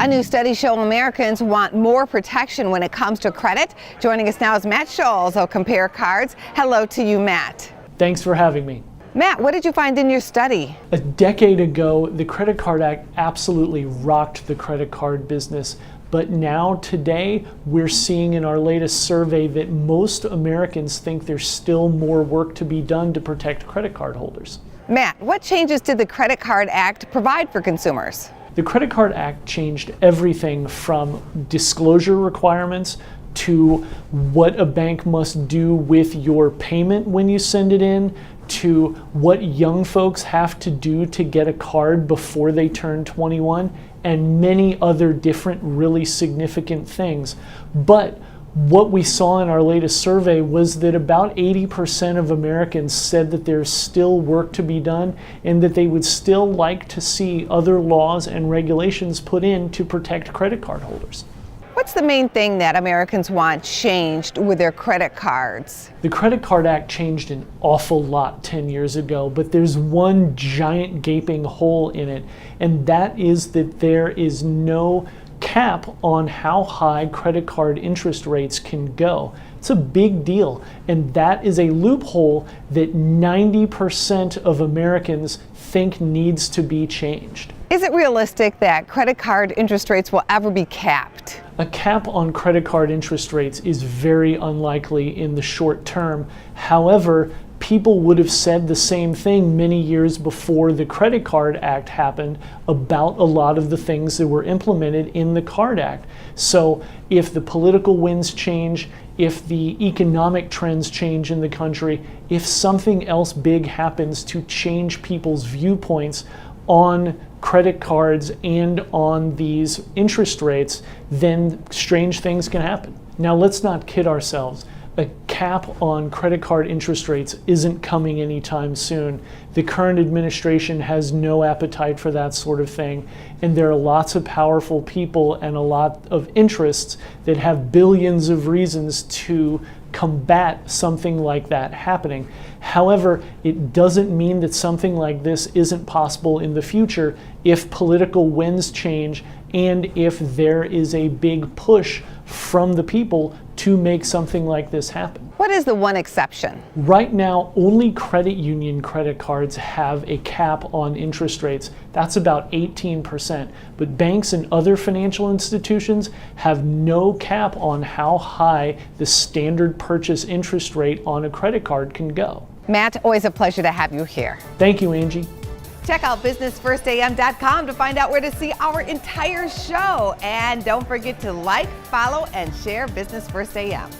A new study shows Americans want more protection when it comes to credit. Joining us now is Matt Schulz of CompareCards. Hello to you, Matt. Thanks for having me. Matt, what did you find in your study? A decade ago, the Credit Card Act absolutely rocked the credit card business. But now, today, we're seeing in our latest survey that most Americans think there's still more work to be done to protect credit card holders. Matt, what changes did the Credit Card Act provide for consumers? The Credit Card Act changed everything from disclosure requirements to what a bank must do with your payment when you send it in, to what young folks have to do to get a card before they turn 21, and many other different really significant things. But what we saw in our latest survey was that about 80% of Americans said that there's still work to be done and that they would still like to see other laws and regulations put in to protect credit card holders. What's the main thing that Americans want changed with their credit cards? The Credit Card Act changed an awful lot 10 years ago, but there's one giant gaping hole in it, and that is that there is no cap on how high credit card interest rates can go. It's a big deal, and that is a loophole that 90% of Americans think needs to be changed. Is it realistic that credit card interest rates will ever be capped? A cap on credit card interest rates is very unlikely in the short term. However, people would have said the same thing many years before the Credit Card Act happened about a lot of the things that were implemented in the Card Act. So if the political winds change, if the economic trends change in the country, if something else big happens to change people's viewpoints on credit cards and on these interest rates, then strange things can happen. Now, let's not kid ourselves. A cap on credit card interest rates isn't coming anytime soon. The current administration has no appetite for that sort of thing, and there are lots of powerful people and a lot of interests that have billions of reasons to combat something like that happening. However, it doesn't mean that something like this isn't possible in the future if political winds change and if there is a big push from the people to make something like this happen. What is the one exception? Right now, only credit union credit cards have a cap on interest rates. That's about 18%. But banks and other financial institutions have no cap on how high the standard purchase interest rate on a credit card can go. Matt, always a pleasure to have you here. Thank you, Angie. Check out businessfirstam.com to find out where to see our entire show. And don't forget to like, follow, and share Business First AM.